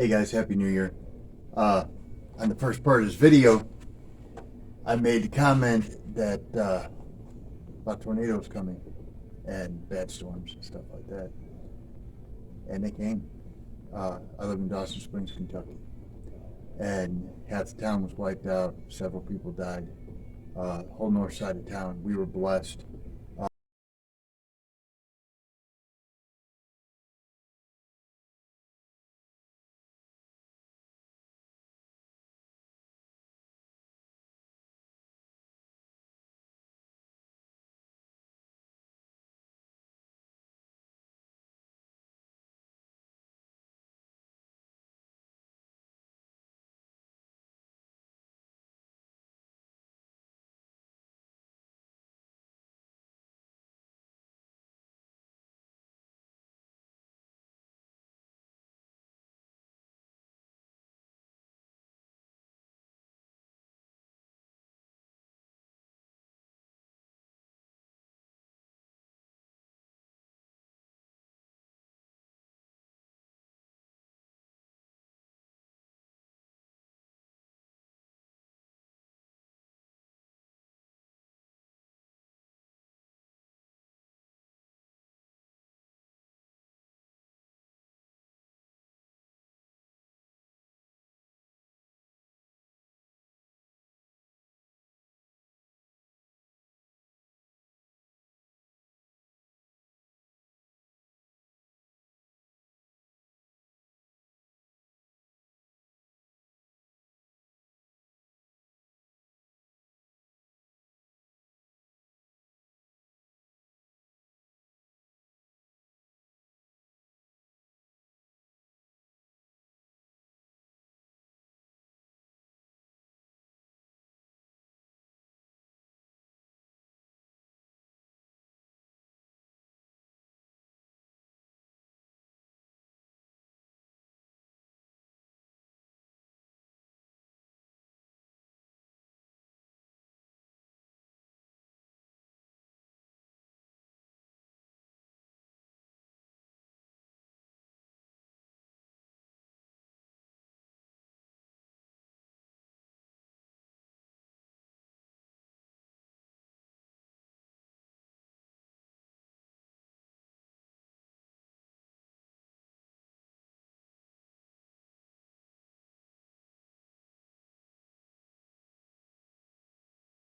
Hey guys, Happy New Year. On the first part of this video, I made the comment that about tornadoes coming and bad storms and stuff like that. And they came. I live in Dawson Springs, Kentucky. And half the town was wiped out. Several people died. Whole north side of town, we were blessed.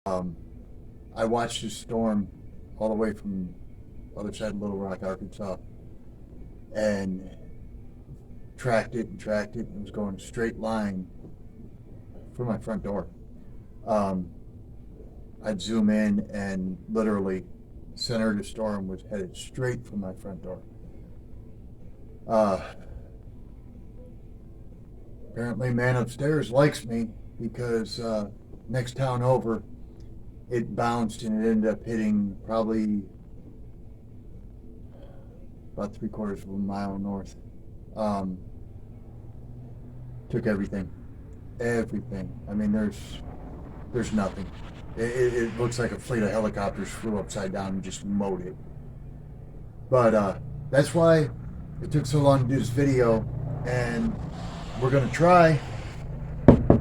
Um, I watched the storm all the way from the other side of Little Rock, Arkansas, and tracked it and tracked it, and was going a straight line for my front door. Um, I'd zoom in, and literally, center of the storm was headed straight for my front door. Uh, Apparently, man upstairs likes me because next town over, it bounced and it ended up hitting probably about 3/4 of a mile north. Um, Took everything, everything. I mean, there's nothing. It looks like a fleet of helicopters flew upside down and just mowed it. But that's why it took so long to do this video, and we're gonna try to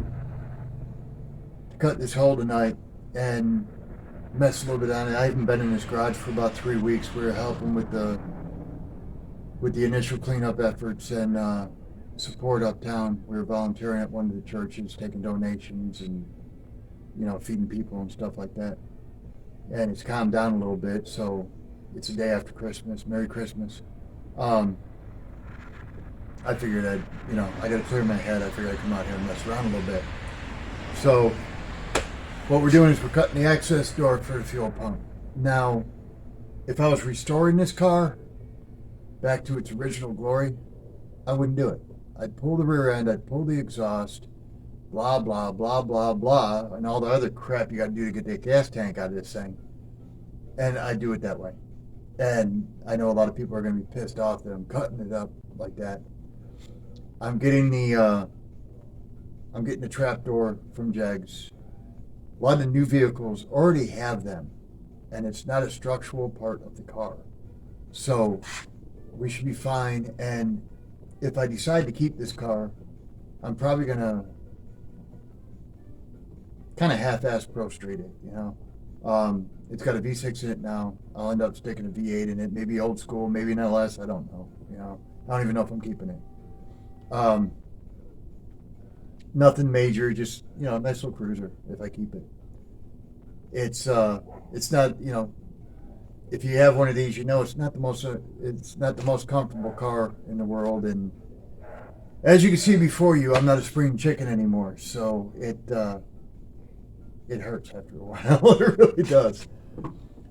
cut this hole tonight and mess a little bit on it. I haven't been in this garage for about 3 weeks. We were helping with the initial cleanup efforts and support uptown. We were volunteering at one of the churches, taking donations and feeding people and stuff like that. And it's calmed down a little bit, so it's the day after Christmas. Merry Christmas. I figured I got to clear my head. I figured I'd come out here and mess around a little bit. So what we're doing is we're cutting the access door for the fuel pump. Now, if I was restoring this car back to its original glory, I wouldn't do it. I'd pull the rear end, I'd pull the exhaust, blah, blah, blah, blah, blah, and all the other crap you got to do to get that gas tank out of this thing. And I do it that way. And I know a lot of people are going to be pissed off that I'm cutting it up like that. I'm getting the trap door from Jegs. A lot of the new vehicles already have them, and it's not a structural part of the car. So we should be fine. And if I decide to keep this car, I'm probably gonna kind of half-ass Pro Street it, you know. It's got a V6 in it now. I'll end up sticking a V8 in it, maybe old school, maybe an LS. I don't know. You know, I don't even know if I'm keeping it. Nothing major, just nice little cruiser. If I keep it, it's not if you have one of these, it's not the most comfortable car in the world, and as you can see before you, I'm not a spring chicken anymore, so it hurts after a while. It really does.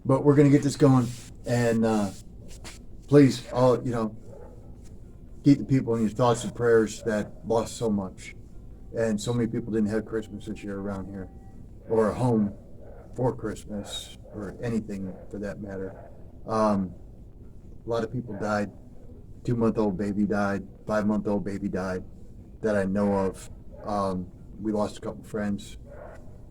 But we're gonna get this going, and please, all keep the people in your thoughts and prayers that lost so much, and so many people didn't have Christmas this year around here, or a home for Christmas, or anything for that matter. A lot of people died. 2-month-old baby died. 5-month-old baby died that I know of. We lost a couple friends.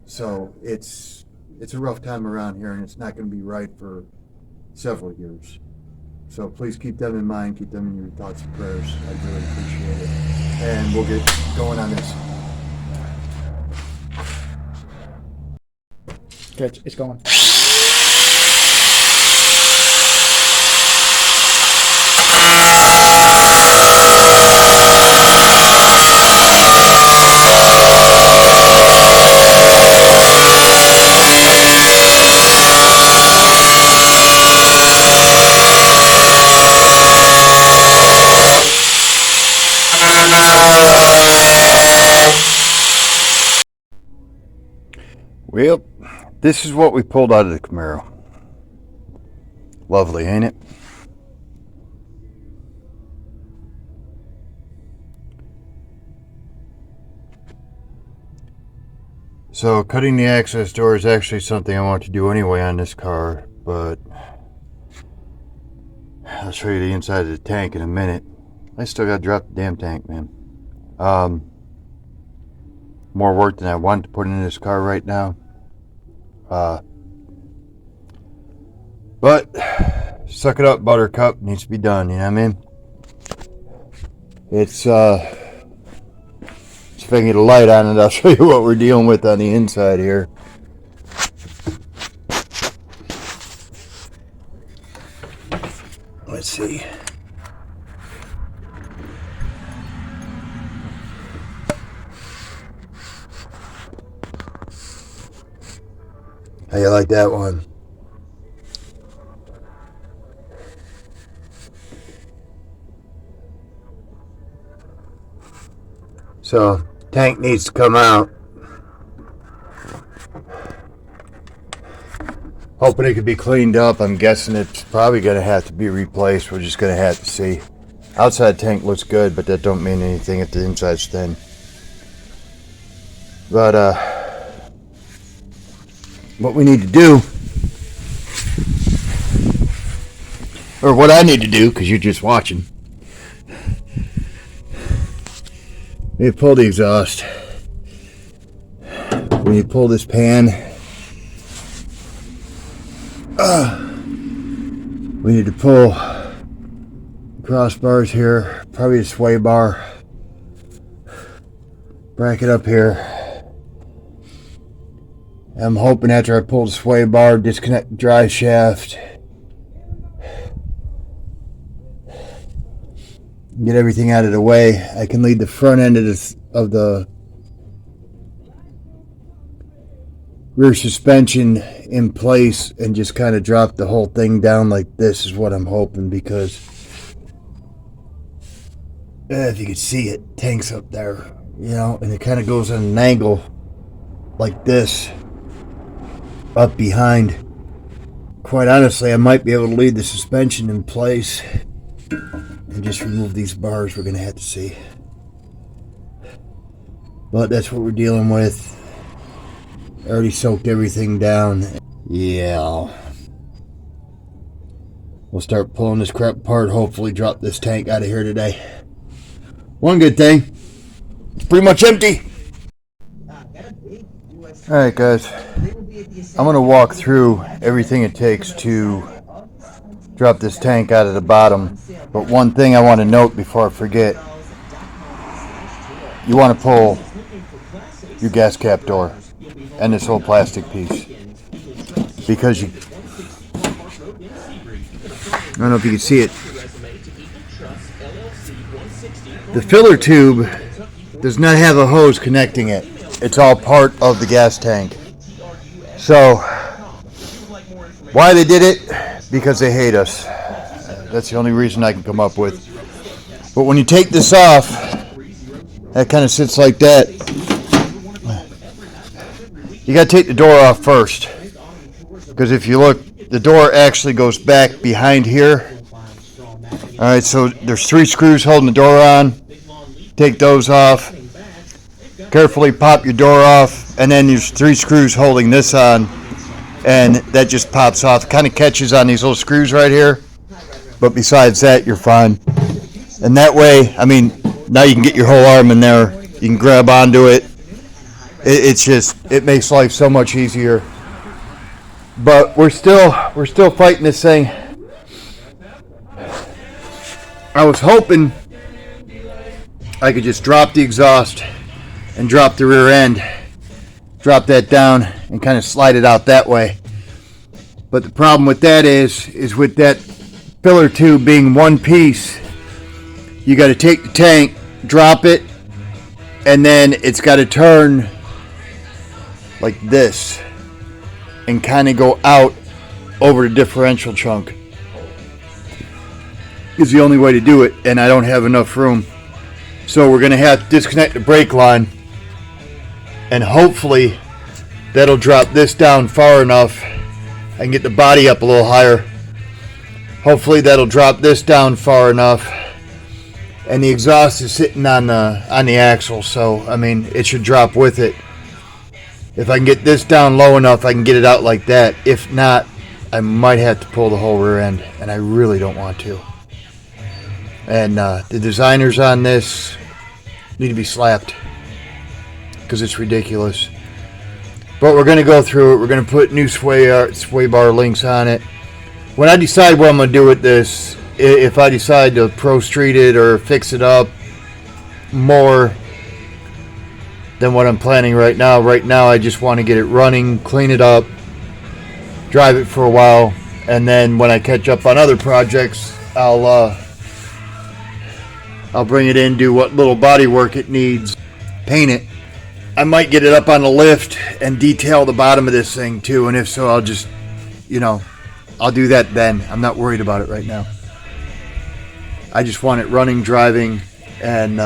So it's a rough time around here, and it's not going to be right for several years. So please keep them in mind. Keep them in your thoughts and prayers. I really appreciate it. And we'll get going on this. Okay, it's going. Well, this is what we pulled out of the Camaro. Lovely, ain't it? So cutting the access door is actually something I want to do anyway on this car, but I'll show you the inside of the tank in a minute. I still got to drop the damn tank, man. More work than I want to put in this car right now. But suck it up, Buttercup. Needs to be done, you know what I mean? It's if I can get a light on it, I'll show you what we're dealing with on the inside here. Let's see. How you like that one? So, tank needs to come out. Hoping it could be cleaned up. I'm guessing it's probably going to have to be replaced. We're just going to have to see. Outside tank looks good, but that don't mean anything if the inside's thin. But, what we need to do, or what I need to do, because you're just watching, you pull the exhaust. When you pull this pan, we need to pull crossbars here, probably a sway bar, bracket up here. I'm hoping after I pull the sway bar, disconnect the drive shaft, get everything out of the way, I can leave the front end of the rear suspension in place and just kind of drop the whole thing down like this is what I'm hoping, because if you can see it, tank's up there, and it kind of goes on an angle like this up behind. Quite honestly, I might be able to leave the suspension in place and just remove these bars. We're going to have to see. But that's what we're dealing with. I already soaked everything down. Yeah. We'll start pulling this crap apart. Hopefully drop this tank out of here today. One good thing, it's pretty much empty. Alright guys, I'm going to walk through everything it takes to drop this tank out of the bottom. But one thing I want to note before I forget, you want to pull your gas cap door and this whole plastic piece, because I don't know if you can see it, the filler tube does not have a hose connecting it. It's all part of the gas tank. So why they did it? Because they hate us. That's the only reason I can come up with. But when you take this off, that kind of sits like that. You got to take the door off first, because if you look, the door actually goes back behind here. All right, so there's 3 screws holding the door on. Take those off. Carefully pop your door off, and then there's 3 screws holding this on, and that just pops off. It kind of catches on these little screws right here, but besides that, you're fine. And that way, I mean, now you can get your whole arm in there. You can grab onto it. It makes life so much easier. But we're still fighting this thing. I was hoping I could just drop the exhaust and drop the rear end, drop that down and kind of slide it out that way. But the problem with that is with that filler tube being one piece, you got to take the tank, drop it, and then it's got to turn like this and kind of go out over the differential chunk. Is the only way to do it, and I don't have enough room. So we're going to have to disconnect the brake line, and hopefully that'll drop this down far enough. I can get the body up a little higher. Hopefully that'll drop this down far enough, and the exhaust is sitting on the axle, so I mean it should drop with it. If I can get this down low enough, I can get it out like that. If not, I might have to pull the whole rear end, and I really don't want to. And the designers on this need to be slapped, because it's ridiculous. But we're going to go through it. We're going to put new sway bar links on it. When I decide what I'm going to do with this, if I decide to pro street it or fix it up more than what I'm planning right now I just want to get it running, clean it up, drive it for a while, and then when I catch up on other projects, I'll bring it in, do what little body work it needs, paint it. I might get it up on the lift and detail the bottom of this thing too, and if so, I'll just, I'll do that then. I'm not worried about it right now. I just want it running, driving, and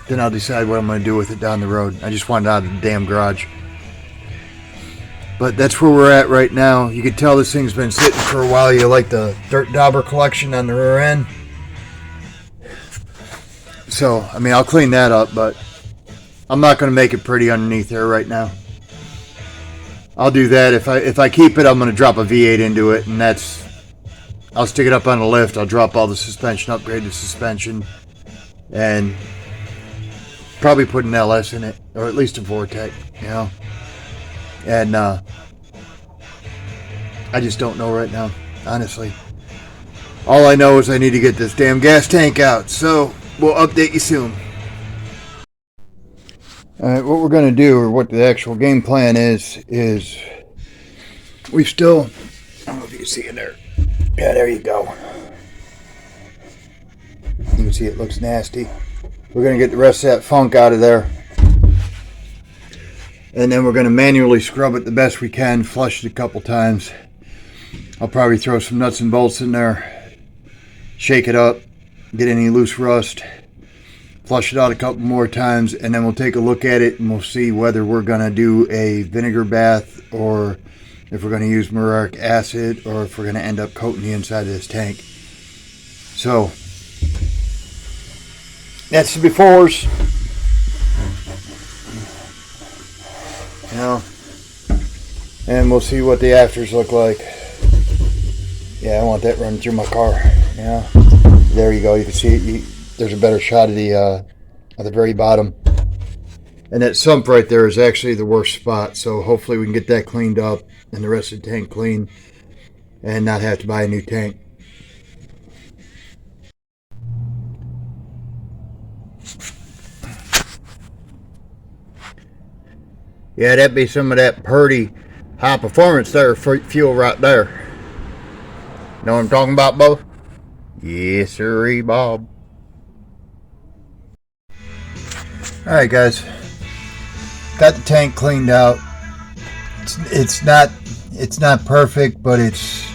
then I'll decide what I'm going to do with it down the road. I just want it out of the damn garage. But that's where we're at right now. You can tell this thing's been sitting for a while. You like the dirt dauber collection on the rear end. So, I mean, I'll clean that up, but I'm not going to make it pretty underneath there right now. I'll do that. If I keep it, I'm going to drop a V8 into it, and I'll stick it up on the lift. I'll drop all the suspension, upgrade the suspension, and probably put an LS in it, or at least a Vortec, And I just don't know right now, honestly. All I know is I need to get this damn gas tank out, so we'll update you soon. Alright, what we're going to do, or what the actual game plan is we've still, I don't know if you can see it there. Yeah, there you go. You can see it looks nasty. We're going to get the rest of that funk out of there. And then we're going to manually scrub it the best we can, flush it a couple times. I'll probably throw some nuts and bolts in there, shake it up, get any loose rust, flush it out a couple more times, and then we'll take a look at it and we'll see whether we're going to do a vinegar bath, or if we're going to use muriatic acid, or if we're going to end up coating the inside of this tank. So that's the befores. And we'll see what the afters look like. Yeah, I want that running through my car. Yeah, there you go. You can see it. There's a better shot of the very bottom. And that sump right there is actually the worst spot. So hopefully we can get that cleaned up and the rest of the tank clean. and not have to buy a new tank. Yeah, that'd be some of that Purdy high performance there, fuel right there. Know what I'm talking about, Bo? Yes, sirree, Bob. Alright, guys. Got the tank cleaned out. It's not perfect, but it's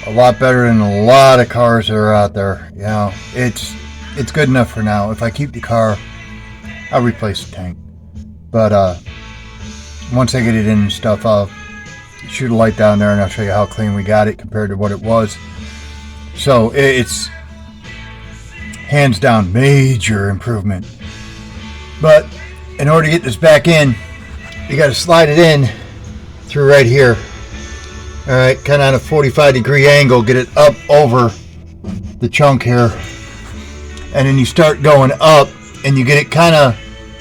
a lot better than a lot of cars that are out there. You know, it's good enough for now. If I keep the car, I'll replace the tank. But once I get it in and stuff, I'll shoot a light down there and I'll show you how clean we got it compared to what it was. So it's hands down major improvement. But in order to get this back in, you got to slide it in through right here. All right, kind of on a 45-degree angle, get it up over the chunk here, and then you start going up and you get it kind of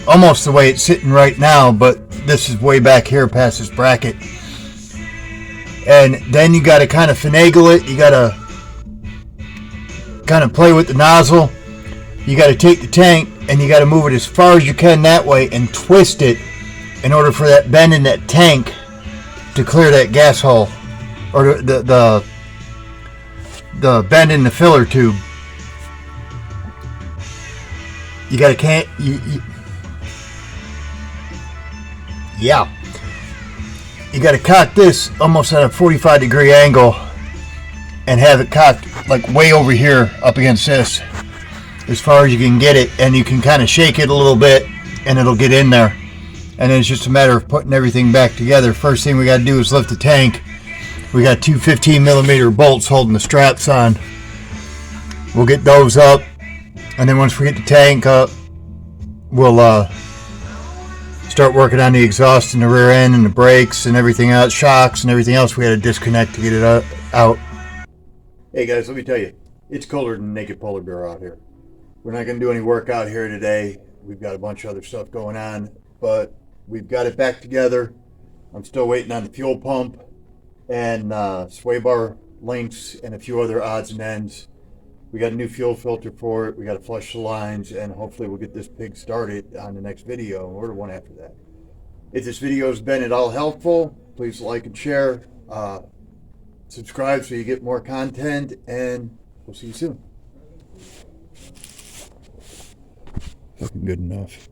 almost the way it's sitting right now, but this is way back here past this bracket. And then you got to kind of finagle it. You got to kind of play with the nozzle. You got to take the tank and you got to move it as far as you can that way and twist it in order for that bend in that tank to clear that gas hole, or the bend in the filler tube. You got to you got to cock this almost at a 45-degree angle and have it cocked like way over here up against this as far as you can get it, and you can kind of shake it a little bit and it'll get in there. And then it's just a matter of putting everything back together. First thing we got to do is lift the tank. We got two 15mm bolts holding the straps on. We'll get those up, and then once we get the tank up, we'll start working on the exhaust and the rear end and the brakes and everything else, shocks and everything else we had to disconnect to get it out. Hey guys, let me tell you, it's colder than naked polar bear out here. We're not going to do any work out here today. We've got a bunch of other stuff going on, but we've got it back together. I'm still waiting on the fuel pump and sway bar links and a few other odds and ends. We got a new fuel filter for it. We got to flush the lines, and hopefully we'll get this pig started on the next video or the one after that. If this video has been at all helpful, please like and share. Subscribe so you get more content, and we'll see you soon. Looking good enough.